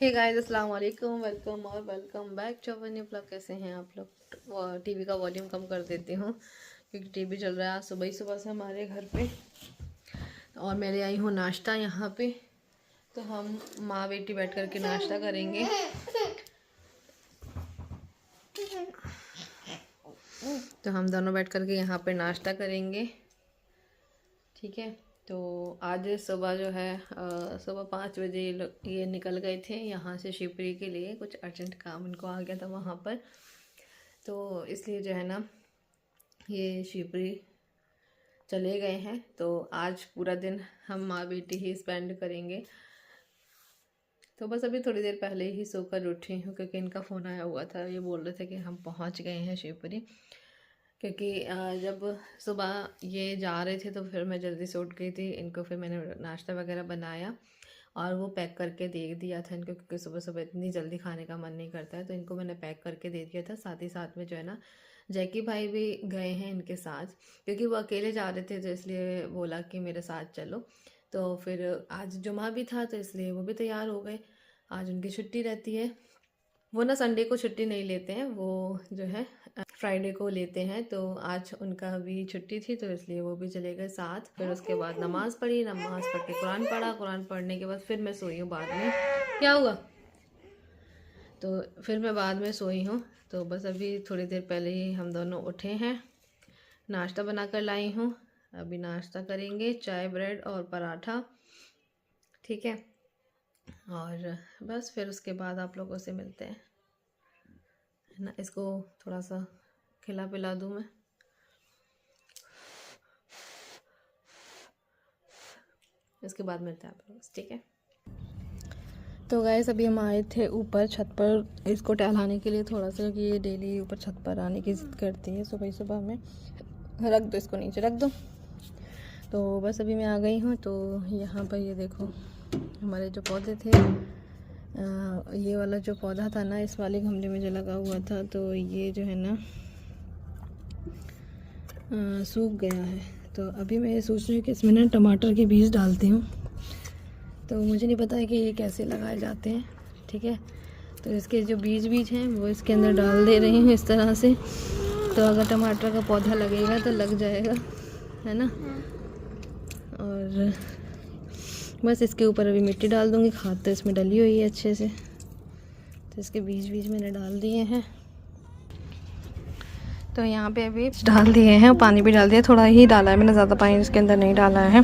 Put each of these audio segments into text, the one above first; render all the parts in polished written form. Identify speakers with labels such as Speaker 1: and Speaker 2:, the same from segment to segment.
Speaker 1: Hey guys, अस्सलाम वालेकुम, welcome और welcome back to our new blog. कैसे हैं आप लोग। टीवी का वॉल्यूम कम कर देती हूँ क्योंकि टीवी चल रहा है आज सुबह ही सुबह से हमारे घर पे। और मैं ले आई हूँ नाश्ता यहाँ पे, तो हम माँ बेटी बैठ कर के नाश्ता करेंगे। तो हम दोनों बैठ कर के यहाँ पे नाश्ता करेंगे, ठीक है। तो आज सुबह जो है सुबह 5 बजे ये निकल गए थे यहाँ से शिवपुरी के लिए। कुछ अर्जेंट काम इनको आ गया था वहाँ पर, तो इसलिए जो है ना ये शिवपुरी चले गए हैं। तो आज पूरा दिन हम माँ बेटी ही स्पेंड करेंगे। तो बस अभी थोड़ी देर पहले ही सोकर उठी हूँ क्योंकि इनका फ़ोन आया हुआ था। ये बोल रहे थे कि हम पहुँच गए हैं शिवपुरी, क्योंकि जब सुबह ये जा रहे थे तो फिर मैं जल्दी से उठ गई थी। इनको फिर मैंने नाश्ता वगैरह बनाया और वो पैक करके दे दिया था इनको, क्योंकि सुबह सुबह इतनी जल्दी खाने का मन नहीं करता है। तो इनको मैंने पैक करके दे दिया था। साथ ही साथ में जो है ना जैकी भाई भी गए हैं इनके साथ, क्योंकि वो अकेले जा रहे थे तो इसलिए बोला कि मेरे साथ चलो। तो फिर आज जुमा भी था तो इसलिए वो भी तैयार हो गए। आज उनकी छुट्टी रहती है। वो ना संडे को छुट्टी नहीं लेते हैं, वो जो है फ्राइडे को लेते हैं। तो आज उनका भी छुट्टी थी तो इसलिए वो भी चले गए साथ। फिर उसके बाद नमाज़ पढ़ी, नमाज़ पढ़ के कुरान पढ़ा। कुरान पढ़ने के बाद फिर मैं सोई हूँ बाद में। क्या हुआ? तो फिर मैं बाद में सोई हूँ। तो बस अभी थोड़ी देर पहले ही हम दोनों उठे हैं। नाश्ता बना कर लाई हूँ, अभी नाश्ता करेंगे, चाय ब्रेड और पराठा, ठीक है। और बस फिर उसके बाद आप लोगों से मिलते हैं, है ना। इसको थोड़ा सा खिला पिला दूँ मैं। इसके बाद मिलते हैं आप लोग, ठीक है। तो गाइस अभी हम आए थे ऊपर छत पर इसको टहलाने के लिए थोड़ा सा, कि ये डेली ऊपर छत पर आने की ज़िद करती है सुबह सुबह में। रख दो इसको, नीचे रख दो। तो बस अभी मैं आ गई हूँ। तो यहाँ पर ये देखो हमारे जो पौधे थे, ये वाला जो पौधा था ना इस वाले गमले में जो लगा हुआ था, तो ये जो है ना सूख गया है। तो अभी मैं ये सोच रही हूँ कि इसमें ना टमाटर के बीज डालती हूँ। तो मुझे नहीं पता है कि ये कैसे लगाए जाते हैं, ठीक है। तो इसके जो बीज हैं वो इसके अंदर डाल दे रही हूँ इस तरह से। तो अगर टमाटर का पौधा लगेगा तो लग जाएगा, है ना। और बस इसके ऊपर अभी मिट्टी डाल दूँगी। खाद तो इसमें डली हुई है अच्छे से। तो इसके बीज मैंने डाल दिए हैं। तो यहाँ पे अभी डाल दिए हैं, पानी भी डाल दिया, थोड़ा ही डाला है मैंने, ज़्यादा पानी इसके अंदर नहीं डाला है,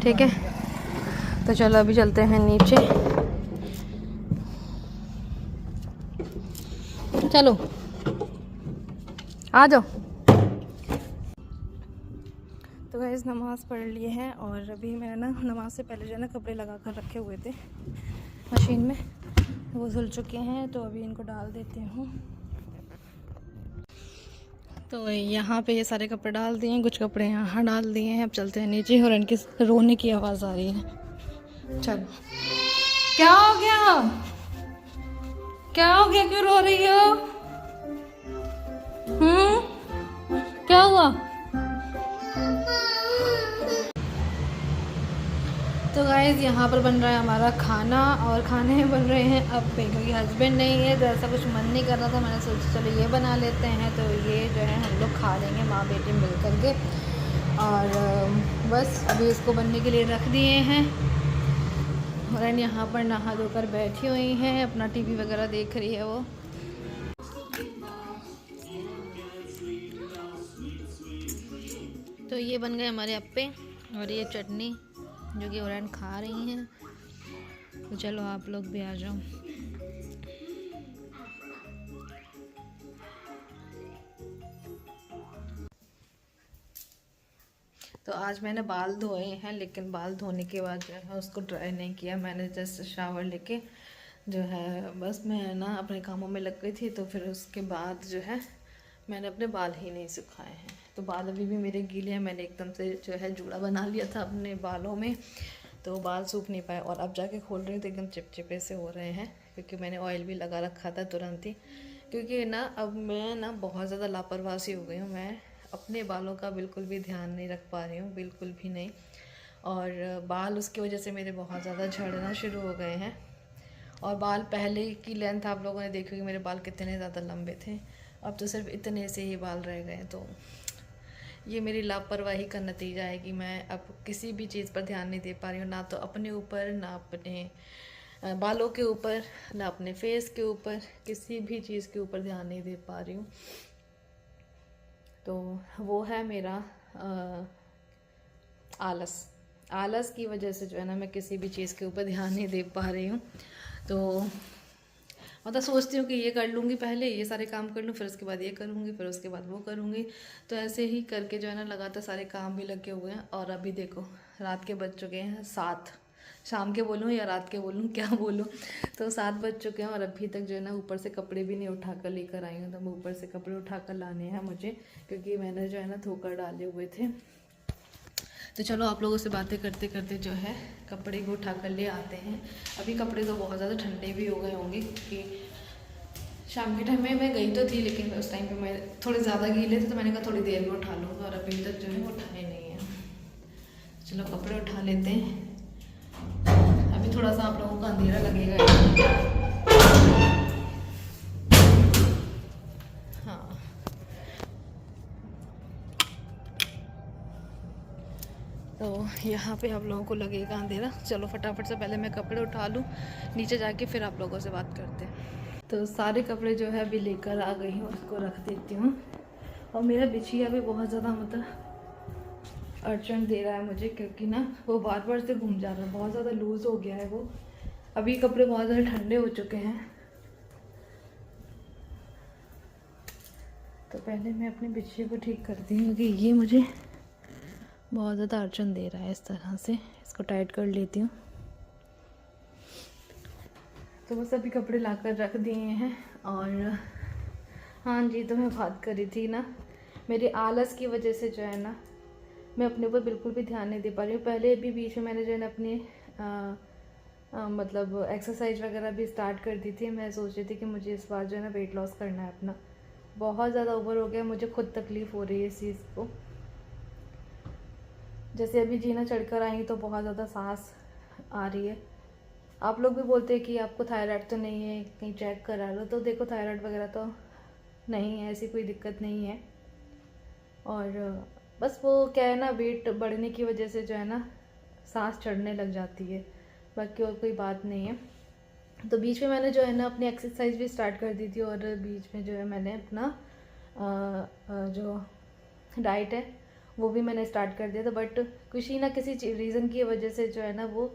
Speaker 1: ठीक है। तो चलो अभी चलते हैं नीचे, चलो आ जाओ। तो गाइस नमाज़ पढ़ लिए हैं और अभी मैंने ना नमाज से पहले जो है ना कपड़े लगा कर रखे हुए थे मशीन में, वो धुल चुके हैं। तो अभी इनको डाल देती हूँ। तो यहाँ पे ये सारे कपड़े डाल दिए हैं, कुछ कपड़े यहाँ डाल दिए हैं। अब चलते हैं नीचे। और इनकी रोने की आवाज़ आ रही है। चलो, क्या हो गया? क्या हो गया? क्यों रो रही हो? क्या हुआ? तो गाइस यहाँ पर बन रहा है हमारा खाना, और खाने में बन रहे हैं अप्पे, क्योंकि हस्बैंड नहीं है तो ऐसा कुछ मन नहीं कर रहा था। मैंने सोचा चलो ये बना लेते हैं। तो ये जो है हम लोग खा लेंगे माँ बेटी मिल करके। और बस अभी इसको बनने के लिए रख दिए हैं। और यहाँ पर नहा धोकर बैठी हुई हैं, अपना टीवी वगैरह देख रही है वो। तो ये बन गए हमारे अप्पे और ये चटनी जो कि औरन खा रही हैं। तो चलो आप लोग भी आ जाओ। तो आज मैंने बाल धोए हैं, लेकिन बाल धोने के बाद जो है उसको ड्राई नहीं किया। मैंने जस्ट शावर लेके जो है बस मैं ना अपने कामों में लग गई थी। तो फिर उसके बाद जो है मैंने अपने बाल ही नहीं सुखाए हैं। तो बाल अभी भी मेरे गीले हैं। मैंने एकदम से जो है जूड़ा बना लिया था अपने बालों में, तो बाल सूख नहीं पाए। और अब जाके खोल रही हूँ तो एकदम चिपचिपे से हो रहे हैं, क्योंकि मैंने ऑयल भी लगा रखा था तुरंत ही। क्योंकि ना अब मैं ना बहुत ज़्यादा लापरवाही हो गई हूँ। मैं अपने बालों का बिल्कुल भी ध्यान नहीं रख पा रही हूँ, बिल्कुल भी नहीं। और बाल उसकी वजह से मेरे बहुत ज़्यादा झड़ना शुरू हो गए हैं। और बाल पहले की लेंथ आप लोगों ने देखी होगी, मेरे बाल कितने ज़्यादा लंबे थे, अब तो सिर्फ इतने से ही बाल रह गए। तो ये मेरी लापरवाही का नतीजा है कि मैं अब किसी भी चीज़ पर ध्यान नहीं दे पा रही हूँ, ना तो अपने ऊपर, ना अपने बालों के ऊपर, ना अपने फेस के ऊपर, किसी भी चीज़ के ऊपर ध्यान नहीं दे पा रही हूँ। तो वो है मेरा आलस की वजह से जो है ना मैं किसी भी चीज़ के ऊपर ध्यान नहीं दे पा रही हूँ। तो मतलब सोचती हूँ कि ये कर लूँगी, पहले ये सारे काम कर लूँ, फिर उसके बाद ये करूँगी, फिर उसके बाद वो करूँगी। तो ऐसे ही करके जो है ना लगातार सारे काम भी लगे हुए हैं। और अभी देखो रात के बज चुके हैं 7, शाम के बोलूँ या रात के बोलूँ, क्या बोलूँ। तो 7 बज चुके हैं और अभी तक जो है ना ऊपर से कपड़े भी नहीं उठा कर लेकर आई हूँ। तो ऊपर से कपड़े उठा कर लाने हैं मुझे, क्योंकि मैंने जो है ना धोकर डाले हुए थे। तो चलो आप लोगों से बातें करते करते जो है कपड़े को उठा कर ले आते हैं। अभी कपड़े तो बहुत ज़्यादा ठंडे भी हो गए होंगे, क्योंकि शाम के टाइम में मैं गई तो थी, लेकिन उस टाइम पे मैं थोड़े ज़्यादा गीले थे, तो मैंने कहा थोड़ी देर में उठा लूँगा, और अभी तक जो है वो उठाए नहीं है। चलो कपड़े उठा लेते हैं। अभी थोड़ा सा आप लोगों को अंधेरा लगेगा। हाँ, तो यहाँ पे आप लोगों को लगेगा अंधेरा। चलो फटाफट से पहले मैं कपड़े उठा लूँ, नीचे जाके फिर आप लोगों से बात करते हैं। तो सारे कपड़े जो है अभी लेकर आ गई हूँ, उसको रख देती हूँ। और मेरा बिछिया भी बहुत ज़्यादा मतलब अड़चन दे रहा है मुझे, क्योंकि ना वो बार बार से घूम जा रहा है, बहुत ज़्यादा लूज़ हो गया है वो। अभी कपड़े बहुत ज़्यादा ठंडे हो चुके हैं। तो पहले मैं अपने बिछिए को ठीक करती हूँ, क्योंकि ये मुझे बहुत ज़्यादा अड़चन दे रहा है। इस तरह से इसको टाइट कर लेती हूँ। तो बस अभी कपड़े लाकर रख दिए हैं। और हाँ जी, तो मैं बात कर रही थी ना, मेरे आलस की वजह से जो है ना मैं अपने ऊपर बिल्कुल भी ध्यान नहीं दे पा रही हूँ। पहले भी बीच में मैंने जो है ना अपनी मतलब एक्सरसाइज वगैरह भी स्टार्ट कर दी थी। मैं सोच रही थी कि मुझे इस बार जो है ना वेट लॉस करना है अपना। बहुत ज़्यादा ओवर हो गया, मुझे खुद तकलीफ़ हो रही है इस चीज़ को। जैसे अभी जीना चढ़कर आई तो बहुत ज़्यादा सांस आ रही है। आप लोग भी बोलते हैं कि आपको थायराइड तो नहीं है, कहीं चेक करा लो। तो देखो थायराइड वगैरह तो नहीं है, ऐसी कोई दिक्कत नहीं है। और बस वो क्या है ना, वेट बढ़ने की वजह से जो है ना सांस चढ़ने लग जाती है, बाकी और कोई बात नहीं है। तो बीच में मैंने जो है ना अपनी एक्सरसाइज भी स्टार्ट कर दी थी, और बीच में जो है मैंने अपना जो डाइट है वो भी मैंने स्टार्ट कर दिया था। बट किसी ना किसी रीज़न की वजह से जो है ना वो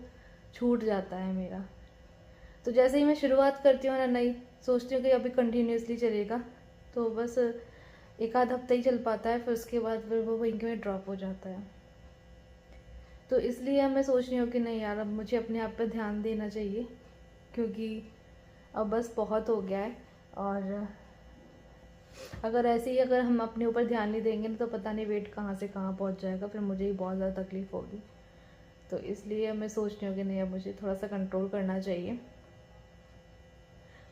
Speaker 1: छूट जाता है मेरा। तो जैसे ही मैं शुरुआत करती हूँ ना नई, सोचती हूँ कि अभी कंटिन्यूसली चलेगा, तो बस एक आध हफ्ता ही चल पाता है, फिर उसके बाद फिर वो वहीं में ड्रॉप हो जाता है। तो इसलिए अब मैं सोच रही हूँ कि नहीं यार, अब मुझे अपने आप पर ध्यान देना चाहिए, क्योंकि अब बस बहुत हो गया है। और अगर ऐसे ही अगर हम अपने ऊपर ध्यान नहीं देंगे ना, तो पता नहीं वेट कहाँ से कहाँ पहुँच जाएगा, फिर मुझे ही बहुत ज़्यादा तकलीफ़ होगी। तो इसलिए मैं सोच रही हूँ कि नहीं, अब मुझे थोड़ा सा कंट्रोल करना चाहिए।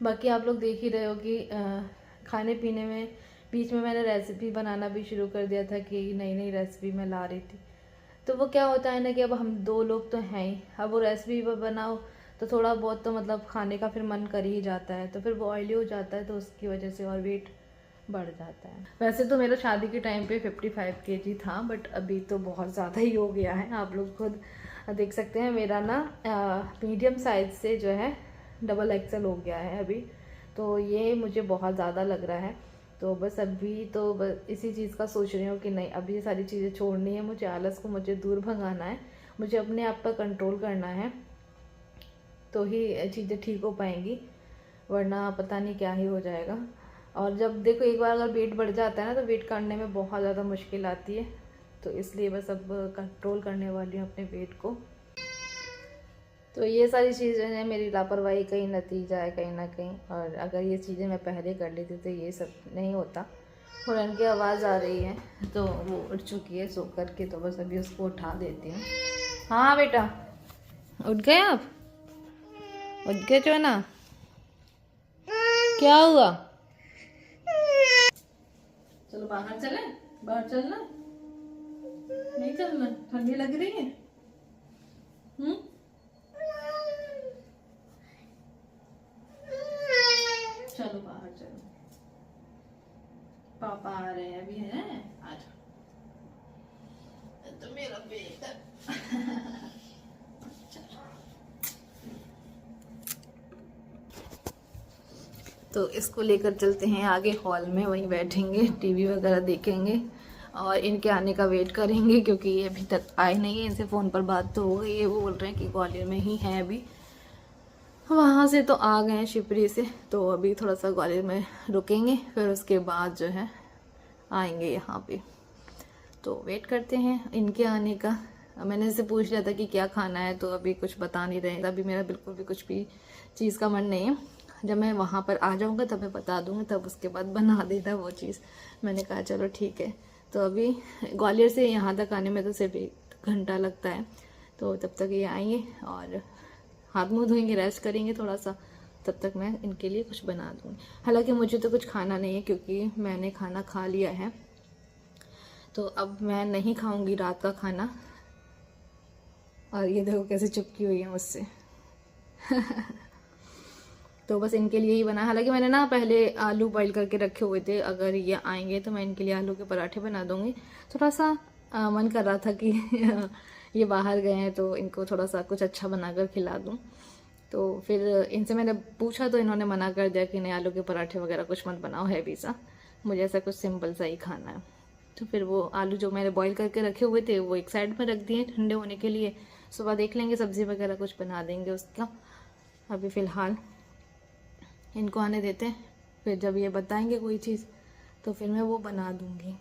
Speaker 1: बाकी आप लोग देख ही रहे हो कि खाने पीने में बीच में मैंने रेसिपी बनाना भी शुरू कर दिया था, कि नई नई रेसिपी मैं ला रही थी। तो वो क्या होता है ना कि अब हम 2 लोग तो हैं ही, अब वो रेसिपी बनाओ तो थोड़ा बहुत तो मतलब खाने का फिर मन कर ही जाता है, तो फिर वो ऑयली हो जाता है, तो उसकी वजह से और वेट बढ़ जाता है। वैसे तो मेरा शादी के टाइम पे 55 kg था, बट अभी तो बहुत ज़्यादा ही हो गया है। आप लोग खुद देख सकते हैं, मेरा ना मीडियम साइज़ से जो है XXL हो गया है अभी। तो ये मुझे बहुत ज़्यादा लग रहा है। तो बस अभी तो बस इसी चीज़ का सोच रही हूँ कि नहीं, अभी ये सारी चीज़ें छोड़नी है मुझे, आलस को मुझे दूर भगाना है, मुझे अपने आप पर कंट्रोल करना है, तो ही चीज़ें ठीक हो पाएंगी, वरना पता नहीं क्या ही हो जाएगा। और जब देखो एक बार अगर वेट बढ़ जाता है ना, तो वेट करने में बहुत ज़्यादा मुश्किल आती है। तो इसलिए बस अब कंट्रोल करने वाली हूँ अपने वेट को। तो ये सारी चीज़ें हैं मेरी लापरवाही का ही नतीजा है कहीं ना कहीं। और अगर ये चीज़ें मैं पहले कर लेती तो ये सब नहीं होता। हुरन की आवाज़ आ रही है, तो वो उठ चुकी है सो करके, तो बस अभी उसको उठा देती हूँ। हाँ बेटा, उठ गए आप? उठ गए जो ना, क्या हुआ? चलो बाहर चले, बाहर चलना नहीं, चलना ठंडी लग रही है। पापा आ रहे हैं अभी, हैं आज तो मेरा बेटा तो इसको लेकर चलते हैं आगे हॉल में, वहीं बैठेंगे, टीवी वगैरह देखेंगे और इनके आने का वेट करेंगे, क्योंकि ये अभी तक आए नहीं है। इनसे फ़ोन पर बात तो हो गई है, वो बोल रहे हैं कि ग्वालियर में ही हैं अभी। वहाँ से तो आ गए हैं शिवपुरी से, तो अभी थोड़ा सा ग्वालियर में रुकेंगे, फिर उसके बाद जो है आएंगे यहाँ पे। तो वेट करते हैं इनके आने का। मैंने इनसे पूछ लिया था कि क्या खाना है, तो अभी कुछ बता नहीं रहे। अभी मेरा बिल्कुल भी कुछ भी चीज़ का मन नहीं है। जब मैं वहाँ पर आ जाऊँगा तब मैं बता दूँगी, तब उसके बाद बना देना वो चीज़। मैंने कहा चलो ठीक है। तो अभी ग्वालियर से यहाँ तक आने में तो सिर्फ 1 घंटा लगता है, तो तब तक ये आएंगे और हाथ मुँह धोएंगे, रेस्ट करेंगे थोड़ा सा, तब तक मैं इनके लिए कुछ बना दूँगी। हालांकि मुझे तो कुछ खाना नहीं है, क्योंकि मैंने खाना खा लिया है, तो अब मैं नहीं खाऊंगी रात का खाना। और ये देखो कैसे चिपकी हुई है मुझसे तो बस इनके लिए ही बना। हालांकि मैंने ना पहले आलू बॉईल करके रखे हुए थे, अगर ये आएंगे तो मैं इनके लिए आलू के पराठे बना दूंगी। थोड़ा सा मन कर रहा था कि ये बाहर गए हैं तो इनको थोड़ा सा कुछ अच्छा बनाकर खिला दूं। तो फिर इनसे मैंने पूछा तो इन्होंने मना कर दिया कि नहीं, आलू के पराठे वगैरह कुछ मत बनाओ हैवी सा, मुझे ऐसा कुछ सिंपल सा ही खाना है। तो फिर वो आलू जो मैंने बॉईल करके रखे हुए थे वो एक साइड में रख दिए ठंडे होने के लिए। सुबह देख लेंगे, सब्ज़ी वगैरह कुछ बना देंगे उसका। अभी फ़िलहाल इनको आने देते हैं, फिर जब ये बताएंगे कोई चीज़ तो फिर मैं वो बना दूँगी।